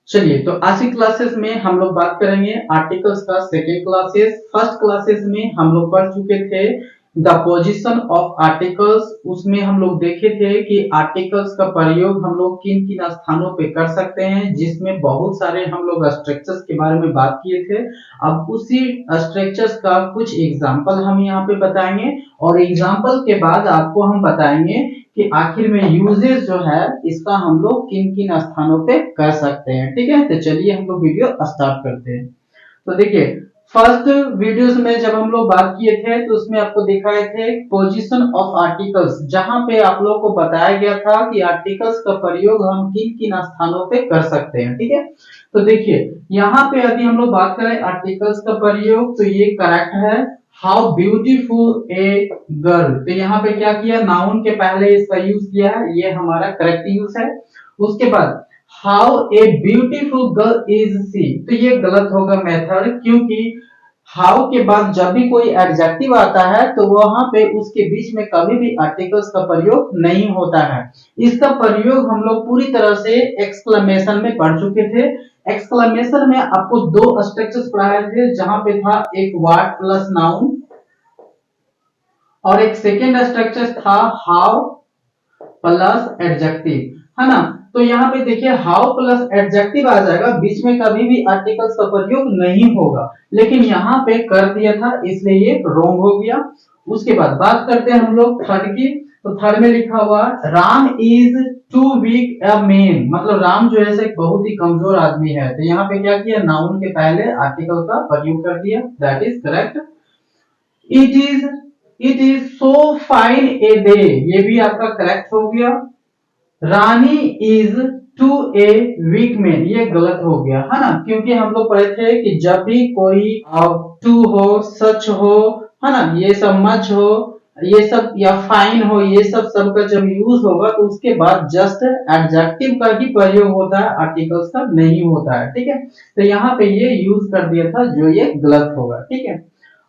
चलिए, तो आज की क्लासेस में हम लोग बात करेंगे आर्टिकल्स का सेकेंड क्लासेस। फर्स्ट क्लासेस में हम लोग पढ़ चुके थे द पोजीशन ऑफ आर्टिकल्स। उसमें हम लोग देखे थे कि आर्टिकल्स का प्रयोग हम लोग किन किन स्थानों पे कर सकते हैं, जिसमें बहुत सारे हम लोग स्ट्रक्चर्स के बारे में बात किए थे। अब उसी स्ट्रक्चर्स का कुछ एग्जाम्पल हम यहाँ पे बताएंगे और एग्जाम्पल के बाद आपको हम बताएंगे कि आखिर में यूजेस जो है इसका हम लोग किन किन स्थानों पे कर सकते हैं। ठीक है, तो चलिए हम लोग वीडियो स्टार्ट करते हैं। तो देखिए, फर्स्ट वीडियोस में जब हम लोग बात किए थे तो उसमें आपको दिखाए थे पोजीशन ऑफ आर्टिकल्स, जहां पे आप लोग को बताया गया था कि आर्टिकल्स का प्रयोग हम किन किन स्थानों पे कर सकते हैं। ठीक है, तो देखिए यहाँ पे यदि हम लोग बात करें आर्टिकल्स का प्रयोग तो ये करेक्ट है। हाउ ब्यूटीफुल ए गर्ल, तो यहाँ पे क्या किया, नाउन के पहले इसका यूज किया है, ये हमारा करेक्ट यूज है। उसके बाद how a beautiful girl is she, तो ये गलत होगा मेथड, क्योंकि हाउ के बाद जब भी कोई एडजेक्टिव आता है तो वहां पे उसके बीच में कभी भी आर्टिकल्स का प्रयोग नहीं होता है। इसका प्रयोग हम लोग पूरी तरह से एक्सक्लेमेशन में पढ़ चुके थे। एक्सक्लेमेशन में आपको दो स्ट्रक्चर्स पढ़ाए थे, जहां पे था एक वर्ड प्लस नाउन और एक सेकेंड स्ट्रक्चर था हाउ प्लस एडजेक्टिव, है ना। तो यहाँ पे देखिए हाउ प्लस एडजेक्टिव आ जाएगा, बीच में कभी भी आर्टिकल्स का प्रयोग नहीं होगा, लेकिन यहाँ पे कर दिया था इसलिए ये रॉन्ग हो गया। उसके बाद बात करते हैं हम लोग थर्ड की। तो थर्ड में लिखा हुआ Ram is too weak a man, मतलब राम जो है एक बहुत ही कमजोर आदमी है। तो यहाँ पे क्या किया, नाउन के पहले आर्टिकल का प्रयोग कर दिया, that is correct. It is so fine a day, ये भी आपका करेक्ट हो गया। Rani is too a weak man, ये गलत हो गया, है ना, क्योंकि हम लोग पढ़े थे कि जब भी कोई टू हो, सच हो, है ना, ये सब मच हो, ये सब या फाइन हो, ये सब सबका जब यूज होगा तो उसके बाद जस्ट एडजेक्टिव का ही प्रयोग होता है, आर्टिकल्स का नहीं होता है। ठीक है, तो यहाँ पे ये यूज कर दिया था, जो ये गलत होगा। ठीक है,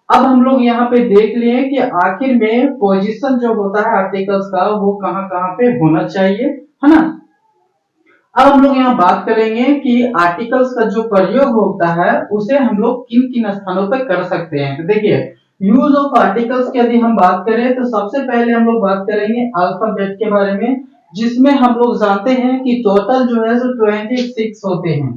अब हम लोग यहाँ पे देख लिए कि आखिर में पोजीशन जो होता है आर्टिकल्स का वो कहाँ कहाँ पे होना चाहिए, है ना। अब हम लोग यहाँ बात करेंगे कि आर्टिकल्स का जो प्रयोग होता है उसे हम लोग किन किन स्थानों पे कर सकते हैं। तो देखिए यूज ऑफ आर्टिकल्स की यदि हम बात करें तो सबसे पहले हम लोग बात करेंगे अल्फाबेट के बारे में, जिसमें हम लोग जानते हैं कि टोटल जो है सो 26 होते हैं,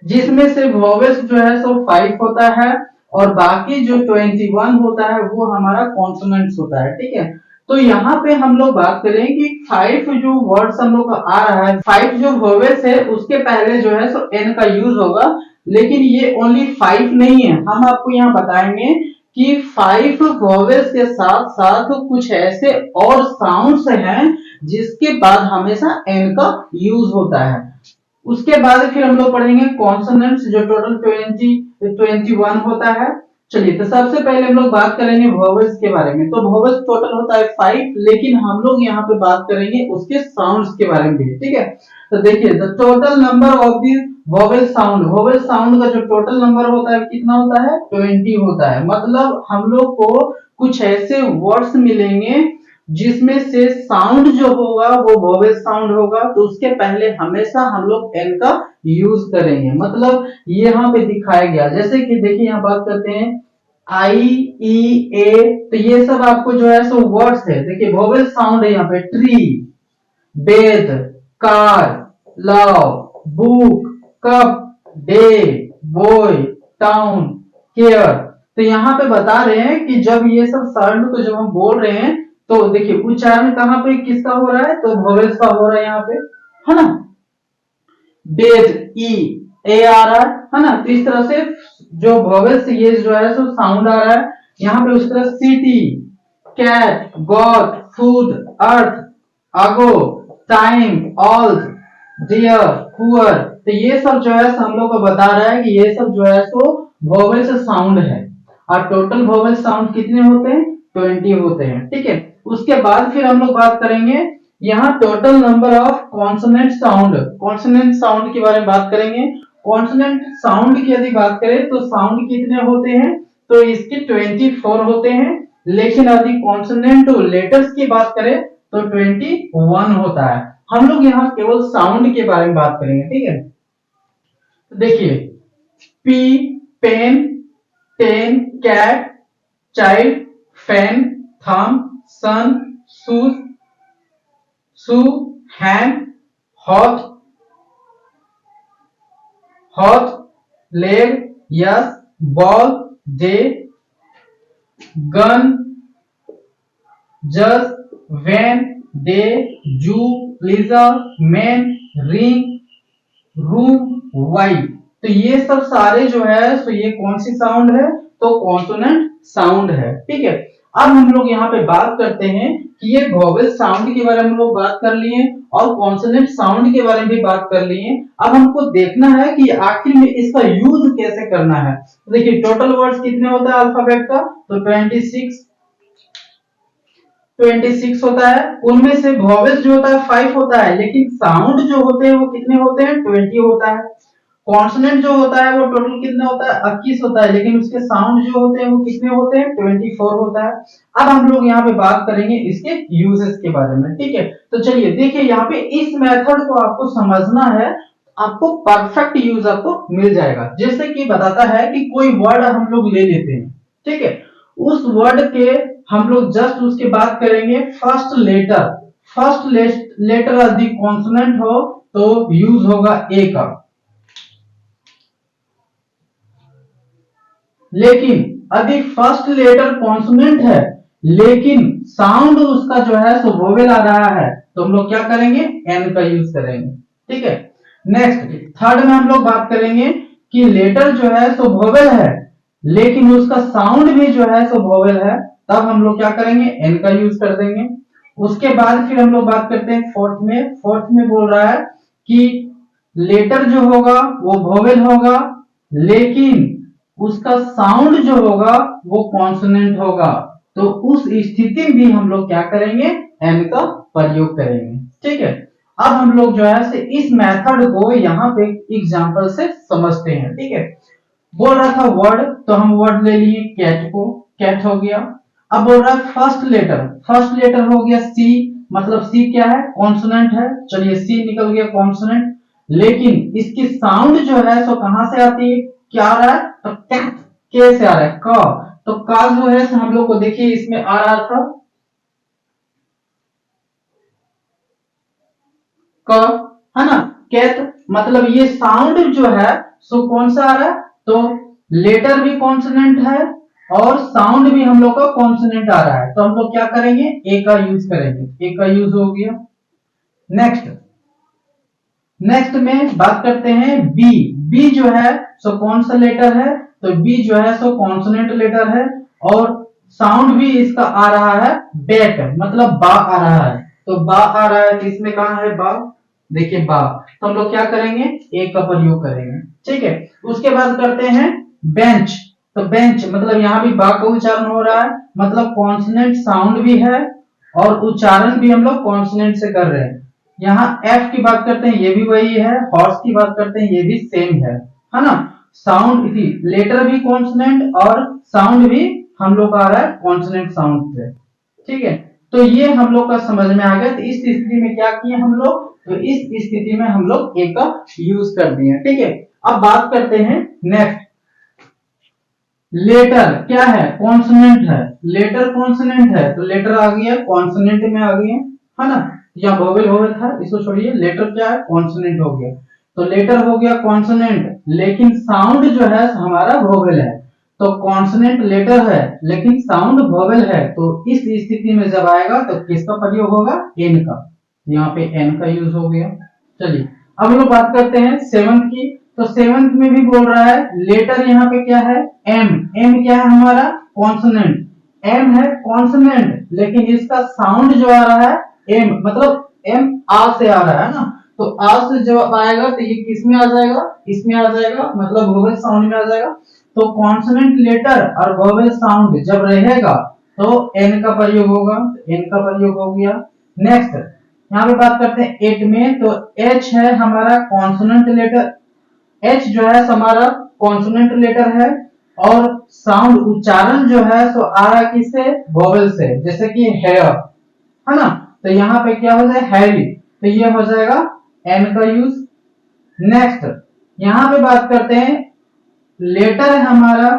जिसमें से वोवेल्स जो है सो 5 होता है और बाकी जो 21 होता है वो हमारा कॉन्सोनेंट्स होता है। ठीक है, तो यहाँ पे हम लोग बात करें कि 5 जो वर्ड्स हम लोग आ रहा है, 5 जो वोवेल्स है उसके पहले जो है सो एन का यूज होगा, लेकिन ये ओनली 5 नहीं है। हम आपको यहाँ बताएंगे कि 5 वोवेल्स के साथ साथ कुछ ऐसे और साउंड्स हैं जिसके बाद हमेशा एन का यूज होता है। उसके बाद फिर हम लोग पढ़ेंगे कॉन्सोनेंट्स, जो टोटल 21 होता है। चलिए, तो सबसे पहले हम लोग बात करेंगे वोवेल्स के बारे में। तो वोवेल्स टोटल होता है 5, लेकिन हम लोग यहाँ पे बात करेंगे उसके साउंड्स के बारे में भी। ठीक है, तो देखिए the total number of the vowel sound, vowel sound का जो टोटल नंबर होता है कितना होता है, 20 होता है। मतलब हम लोग को कुछ ऐसे वर्ड्स मिलेंगे जिसमें से साउंड जो होगा वो वोवेल साउंड होगा, तो उसके पहले हमेशा हम लोग एन का यूज करेंगे। मतलब यहाँ पे दिखाया गया, जैसे कि देखिए यहाँ बात करते हैं आई ई ए, तो ये सब आपको जो है सो वर्ड्स है। देखिए वोवेल साउंड है यहाँ पे, tree, bed, car, love, book, cup, day, boy, town, care. तो यहाँ पे बता रहे हैं कि जब ये सब साउंड को जब हम बोल रहे हैं तो देखिए उच्चारण कहाँ पे किसका हो रहा है, तो वोवेल्स का हो रहा है यहाँ पे, है ना। बेद, ई ए आ रहा है ना। तो इस तरह से जो वोवेल्स ये जो है सो साउंड आ रहा है यहाँ पे। उस तरह सिटी, कैट, गॉड, फूड, अर्थ, अगो, टाइम, ऑल, डियर, पुअर, तो ये सब जो है हम लोग को बता रहा है कि ये सब जो है सो वोवेल्स साउंड है। और टोटल वोवेल साउंड कितने होते हैं, 20 होते हैं। ठीक है, उसके बाद फिर हम लोग बात करेंगे यहाँ total number of consonant sound, consonant sound के बारे में बात करेंगे। कॉन्सोनेंट साउंड की यदि बात करें तो साउंड कितने होते हैं, तो इसके 24 होते हैं, लेकिन यदि कॉन्सोनेंट लेटर्स की बात करें तो 21 होता है। हम लोग यहाँ केवल साउंड के बारे में बात करेंगे। ठीक है, तो देखिए P pen, ten cat, child, fan, thumb, sun, shoes, shoe, hand, hot, hot, leg, yes, ball, day, gun, जज, van, day, zoo, pleasure, man, ring, room, white. तो ये सब सारे जो है तो ये कौन सी साउंड है, तो कॉन्सोनेंट साउंड है। ठीक है, अब हम लोग यहाँ पे बात करते हैं कि ये वोवेल साउंड के बारे में हम लोग बात कर लिए और कॉन्सोनेंट साउंड के बारे में भी बात कर लिए। अब हमको देखना है कि आखिर में इसका यूज कैसे करना है। तो देखिए टोटल वर्ड्स कितने होता है अल्फाबेट का, तो 26 होता है। उनमें से वोवेल्स जो होता है 5 होता है, लेकिन साउंड जो होते हैं वो कितने होते हैं, 20 होता है। कॉन्सोनेंट जो होता है वो टोटल कितना होता है, 21 होता है, लेकिन उसके साउंड जो होते हैं वो कितने होते हैं, 24 होता है। अब हम लोग यहाँ पे बात करेंगे इसके यूजेस के बारे में। ठीक है, तो चलिए देखिए यहाँ पे इस मेथड को आपको समझना है, आपको परफेक्ट यूज आपको मिल जाएगा। जैसे कि बताता है कि कोई वर्ड हम लोग ले लेते हैं, ठीक है, उस वर्ड के हम लोग जस्ट उसके बात करेंगे फर्स्ट लेटर यदि कॉन्सोनेंट हो तो यूज होगा ए का, लेकिन यदि फर्स्ट लेटर कॉन्सोनेंट है लेकिन साउंड उसका जो है सो वोवेल आ रहा है, तो हम लोग क्या करेंगे, एन का यूज करेंगे। ठीक है, नेक्स्ट थर्ड में हम लोग बात करेंगे कि लेटर जो है सो वोवेल है लेकिन उसका साउंड भी जो है सो वोवेल है, तब हम लोग क्या करेंगे, एन का यूज कर देंगे। उसके बाद फिर हम लोग बात करते हैं फोर्थ में बोल रहा है कि लेटर जो होगा वो वोवेल होगा लेकिन उसका साउंड जो होगा वो कॉन्सोनेंट होगा, तो उस स्थिति में भी हम लोग क्या करेंगे, एन का प्रयोग करेंगे। ठीक है, अब हम लोग जो है से इस मेथड को यहाँ पे एग्जांपल से समझते हैं। ठीक है, बोल रहा था वर्ड, तो हम वर्ड ले लिए कैट को, कैट हो गया। अब बोल रहा है फर्स्ट लेटर हो गया सी, मतलब सी क्या है, कॉन्सोनेंट है। चलिए सी निकल गया कॉन्सोनेंट, लेकिन इसकी साउंड जो है सो कहां से आती है, क्या आ रहा है, तो कैट के से आ रहा है, क। तो का जो है हम लोग को देखिए इसमें आ रहा था क, है ना, कैट, मतलब ये साउंड जो है सो कौन सा आ रहा है, तो लेटर भी कॉन्सोनेंट है और साउंड भी हम लोग का कॉन्सोनेंट आ रहा है, तो हम लोग क्या करेंगे, ए का यूज करेंगे। ए का यूज हो गया। नेक्स्ट में बात करते हैं बी। बी जो है सो कौन सा लेटर है, तो बी जो है सो कॉन्सोनेंट लेटर है और साउंड भी इसका आ रहा है बैक, मतलब बा आ रहा है। तो बा आ रहा है, तो इसमें कहां है बा, देखिए बा, तो हम लोग क्या करेंगे, ए का प्रयोग करेंगे। ठीक है, उसके बाद करते हैं बेंच। तो बेंच मतलब यहाँ भी बा का उच्चारण हो रहा है, मतलब कॉन्सोनेंट साउंड भी है और उच्चारण भी हम लोग कॉन्सोनेंट से कर रहे हैं। यहाँ एफ की बात करते हैं, ये भी वही है। हॉर्स की बात करते हैं, ये भी सेम है ना। साउंड इसी लेटर भी कॉन्सोनेंट और साउंड भी हम लोग का आ रहा है कॉन्सोनेंट साउंड से। ठीक है, तो ये हम लोग का समझ में आ गया। तो इस स्थिति में क्या किए हम लोग, तो इस स्थिति में हम लोग ए का यूज कर दिए। ठीक है, अब बात करते हैं नेक्स्ट। लेटर क्या है, कॉन्सोनेंट है। लेटर कॉन्सोनेंट है तो लेटर आ गया कॉन्सोनेंट में आ गया, है ना। या वोवेल वोवेल था, इसको छोड़िए, लेटर क्या है, कॉन्सोनेंट हो गया। तो लेटर हो गया कॉन्सोनेंट लेकिन साउंड जो है हमारा वोवेल है, तो कॉन्सोनेंट लेटर है लेकिन साउंड वोवेल है, तो इस स्थिति में जब आएगा तो किसका प्रयोग होगा, एन का। यहाँ पे एन का यूज हो गया। चलिए अब हम लोग बात करते हैं सेवंथ की। तो सेवंथ में भी बोल रहा है लेटर यहाँ पे क्या है, एम। एम क्या है हमारा, कॉन्सोनेंट। एम है कॉन्सोनेंट लेकिन इसका साउंड जो आ रहा है एम, मतलब एम आ से आ रहा है ना, तो आ से जब आएगा तो ये किस में आ जाएगा, इसमें आ जाएगा, मतलब वोवेल साउंड में आ जाएगा। तो कॉन्सोनेंट लेटर और वोवेल साउंड जब रहेगा तो एन का प्रयोग होगा, एन का प्रयोग हो गया। नेक्स्ट यहाँ पे बात करते हैं एट में। तो एच है हमारा कॉन्सोनेंट लेटर, एच जो है हमारा कॉन्सोनेंट लेटर है और साउंड उच्चारण जो है सो आ रहा है किससे, वोवेल से, जैसे कि हेयर, है ना। तो यहाँ पे क्या हो जाए, हैरी, तो ये हो जाएगा एन का यूज। नेक्स्ट यहां पे बात करते हैं, लेटर है हमारा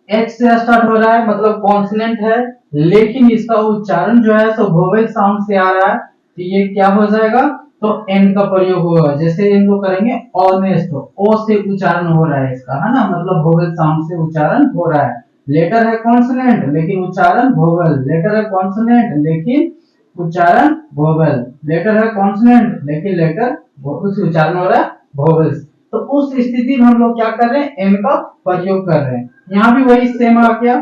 एच से स्टार्ट हो रहा है, मतलब कॉन्सोनेंट है, लेकिन इसका उच्चारण जो है सो वोवेल साउंड से आ रहा है, तो ये क्या हो जाएगा, तो एन का प्रयोग होगा। जैसे इन लोग करेंगे ऑनेस्ट, ओ से उच्चारण हो रहा है इसका, है ना, मतलब वोवेल साउंड से उच्चारण हो रहा है। लेटर है कॉन्सोनेंट लेकिन उच्चारण वोवेल, लेटर है कॉन्सोनेंट लेकिन उच्चारण वोवेल, लेटर है कॉन्सोनेंट लेकिन लेटर उस उच्चारण हो रहा है वोवेल्स। तो उस स्थिति में हम लोग क्या कर रहे हैं, एन का प्रयोग कर रहे हैं। यहाँ भी वही सेम आ गया,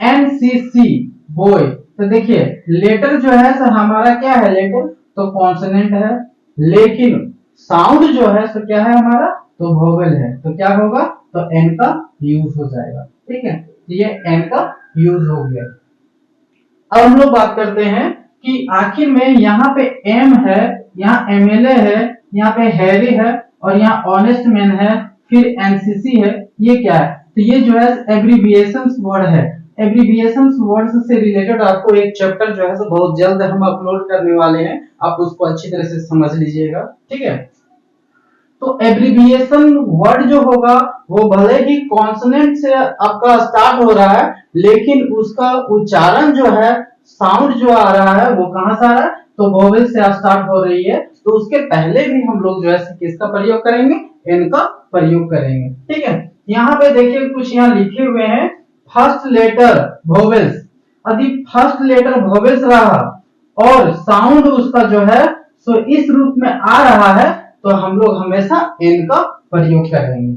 एनसीसी बॉय। तो देखिए लेटर जो है सर हमारा क्या है, लेटर तो कॉन्सोनेंट है, लेकिन साउंड जो है सो क्या है हमारा, तो वोवेल है, तो क्या होगा, तो एन का यूज हो जाएगा। ठीक है, तो ये एन का यूज हो गया। अब हम लोग बात करते हैं कि आखिर में यहाँ पे एम है, यहाँ एमएलए है, यहाँ पे हैरी है और यहाँ ऑनेस्ट मैन है, फिर एनसीसी है, ये क्या है, तो ये जो है एब्रीविएशंस वर्ड है। एब्रीविएशंस वर्ड्स से रिलेटेड आपको एक चैप्टर जो है सो बहुत जल्द हम अपलोड करने वाले हैं, आप उसको अच्छी तरह से समझ लीजिएगा। ठीक है, तो एब्रीविएशन वर्ड जो होगा वो भले ही कॉन्सोनेंट से आपका स्टार्ट हो रहा है, लेकिन उसका उच्चारण जो है, साउंड जो आ रहा है वो कहां से आ रहा है, तो वोवेल से स्टार्ट हो रही है, तो उसके पहले भी हम लोग जो है किसका प्रयोग करेंगे, एन का प्रयोग करेंगे। ठीक है, यहाँ पे देखिए कुछ यहाँ लिखे हुए हैं, फर्स्ट लेटर वोवेल्स, यदि फर्स्ट लेटर वोवेल्स रहा और साउंड उसका जो है सो इस रूप में आ रहा है, तो हम लोग हमेशा एन का प्रयोग करेंगे।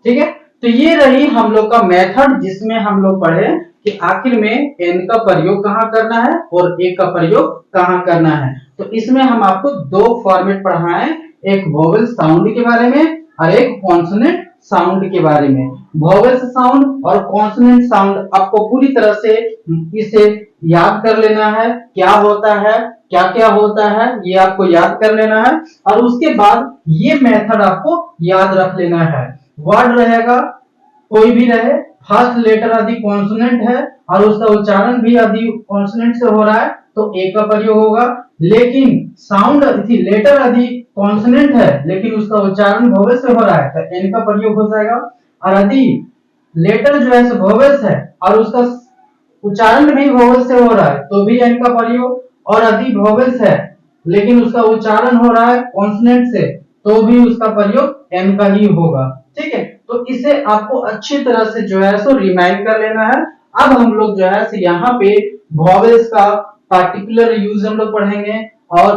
ठीक है, तो ये रही हम लोग का मेथड, जिसमें हम लोग पढ़े कि आखिर में एन का प्रयोग कहां करना है और ए का प्रयोग कहां करना है। तो इसमें हम आपको दो फॉर्मेट पढ़ाए, एक वोवेल साउंड के बारे में और एक कॉन्सोनेंट साउंड के बारे में। वोवेल साउंड और कॉन्सोनेंट साउंड आपको पूरी तरह से इसे याद कर लेना है, क्या होता है, क्या क्या होता है, ये आपको याद कर लेना है, और उसके बाद ये मेथड आपको याद रख लेना है। वर्ड रहेगा कोई भी रहे, फर्स्ट लेटर यदि कॉन्सोनेंट है और उसका उच्चारण भी यदि कॉन्सोनेंट से हो रहा है तो ए का प्रयोग होगा, लेकिन साउंड यदि लेटर यदि कॉन्सोनेंट है लेकिन उसका उच्चारण वोवेल से हो रहा है तो एन का प्रयोग हो जाएगा। और यदि लेटर जो है वोवेल है और उसका उच्चारण भी वोवेल से हो रहा है तो भी एन का प्रयोग, और यदि वोवेल्स है लेकिन उसका उच्चारण हो रहा है कॉन्सोनेंट से तो भी उसका प्रयोग एन का ही होगा। ठीक है, तो इसे आपको अच्छी तरह से जो है सो रिमाइंड कर लेना है। अब हम लोग जो है यहाँ पे वोवेल्स का पार्टिकुलर यूज हम लोग पढ़ेंगे और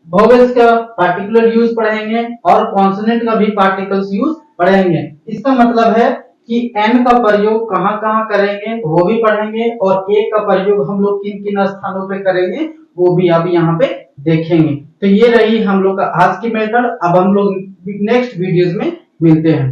वोवेल्स का पार्टिकुलर यूज पढ़ेंगे और कॉन्सोनेंट का भी पार्टिकल्स यूज पढ़ेंगे। इसका मतलब है कि एन का प्रयोग कहां कहां करेंगे वो भी पढ़ेंगे और ए का प्रयोग हम लोग किन किन स्थानों पे करेंगे वो भी अभी यहाँ पे देखेंगे। तो ये रही हम लोग का आज की मेथड। अब हम लोग नेक्स्ट वीडियोस में मिलते हैं।